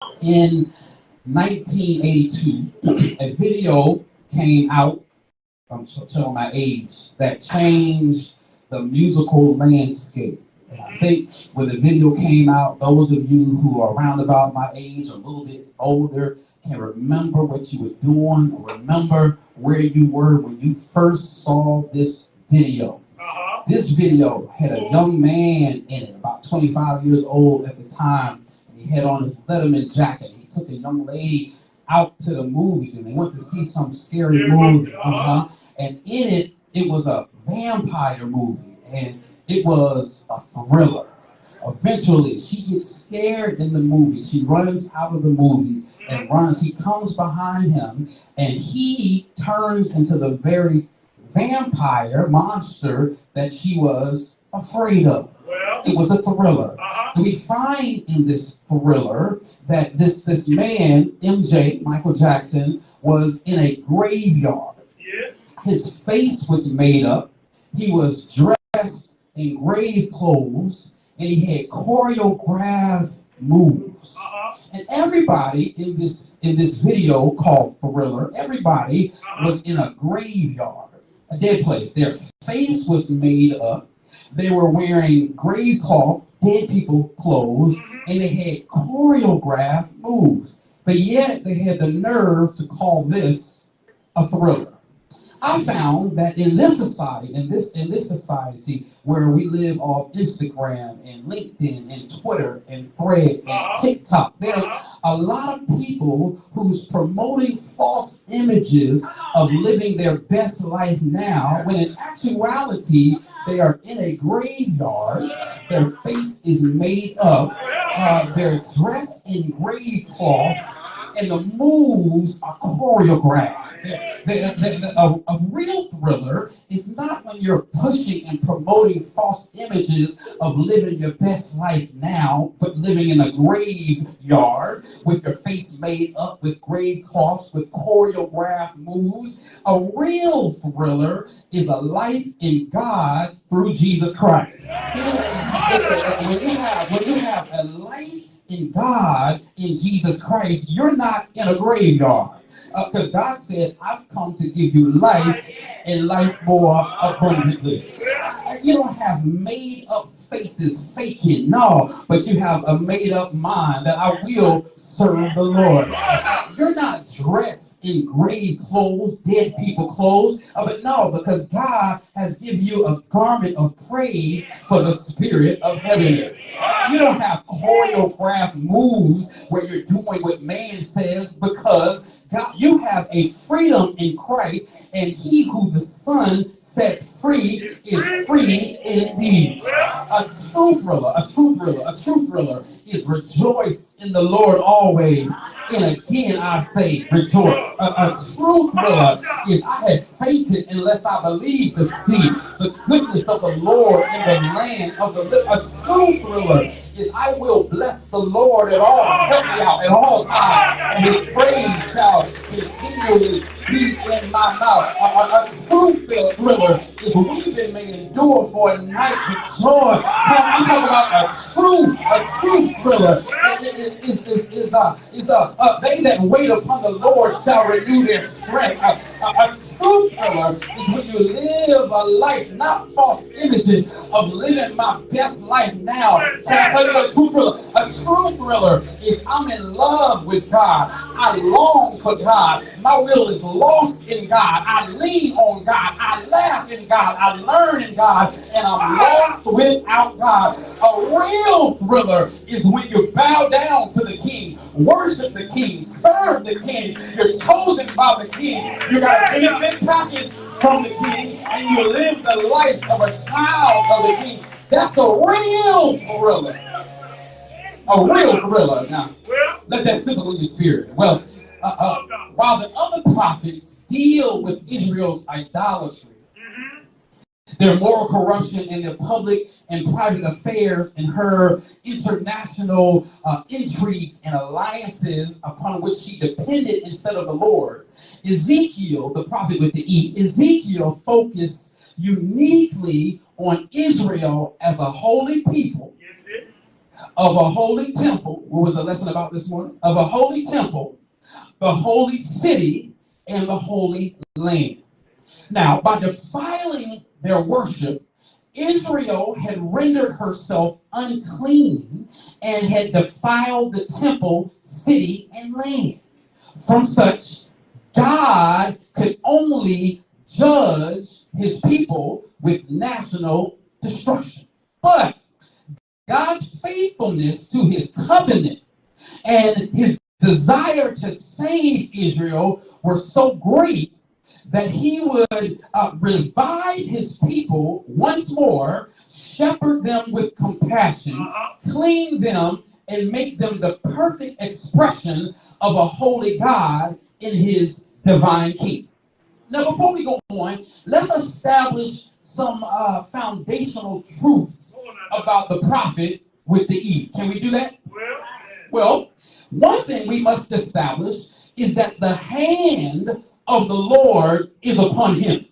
In 1982, a video came out, I'm showing my age, that changed the musical landscape. And I think when the video came out, those of you who are around about my age, or a little bit older, can remember what you were doing, or remember where you were when you first saw this video. This video had a young man in it, about 25 years old at the time, and he had on his Letterman jacket. He took a young lady out to the movies, and they went to see some scary movie. And in it, it was a vampire movie, and it was a thriller. Eventually, she gets scared in the movie. She runs out of the movie and runs. He comes behind him, and he turns into the very vampire monster that she was afraid of. It was a thriller. And we find in this thriller that this man, MJ, Michael Jackson, was in a graveyard. His face was made up. He was dressed in grave clothes, and he had choreographed moves. And everybody in this video called Thriller, everybody was in a graveyard, a dead place. Their face was made up. They were wearing grave cloth, dead people clothes, and they had choreographed moves. But yet they had the nerve to call this a thriller. I found that in this society, in this society where we live off Instagram and LinkedIn and Twitter and Thread and TikTok, there's a lot of people who's promoting false images of living their best life now, when in actuality they are in a graveyard. Their face is made up. They're dressed in grave cloths, and the moves are choreographed. A real thriller is not when you're pushing and promoting false images of living your best life now, but living in a graveyard with your face made up with grave cloths, with choreographed moves. A real thriller is a life in God through Jesus Christ. When you have a life in God, in Jesus Christ, you're not in a graveyard. Because God said, I've come to give you life and life more abundantly. You don't have made up faces faking, no, but you have a made up mind that I will serve the Lord. You're not dressed in grave clothes, dead people clothes, but no, because God has given you a garment of praise for the spirit of heaviness. You don't have choreographed moves where you're doing what man says, because God, you have a freedom in Christ, and he who the Son sets free is free indeed. A true thriller is rejoice in the Lord always. And again, I say rejoice. A true thriller is I had fainted unless I believed to see the goodness of the Lord in the land of the living. A true thriller is I will bless the Lord at all, help me out at all times, and his praise shall continually be in my mouth. A true thriller is weeping may endure for a night, but joy. I'm talking about a true thriller. They that wait upon the Lord shall renew their strength. A true thriller is when you live a life, not false images of living my best life now. Can I tell you a true thriller? A true thriller is I'm in love with God. I long for God. My will is lost in God. I lean on God. I laugh in God. I learn in God. And I'm lost without God. A real thriller is when you bow down to the King, worship the King, serve the King. You're chosen by the King. You got a benefit package from the King, and you live the life of a child of the King. That's a real thriller. A real thriller. Now, let that sizzle in your spirit. Well, while the other prophets deal with Israel's idolatry, their moral corruption, and their public and private affairs, and her international intrigues and alliances upon which she depended instead of the Lord, Ezekiel, the prophet with the E, Ezekiel focused uniquely on Israel as a holy people of a holy temple. What was the lesson about this morning? Of a holy temple, the holy city, and the holy land. Now, by defiling their worship, Israel had rendered herself unclean and had defiled the temple, city, and land. From such, God could only judge his people with national destruction. But God's faithfulness to his covenant and his desire to save Israel were so great that he would revive his people once more, shepherd them with compassion, clean them, and make them the perfect expression of a holy God in his divine kingdom. Now, before we go on, let's establish some foundational truths about the prophet with the E. Can we do that? Well, one thing we must establish is that the hand of the Lord is upon him.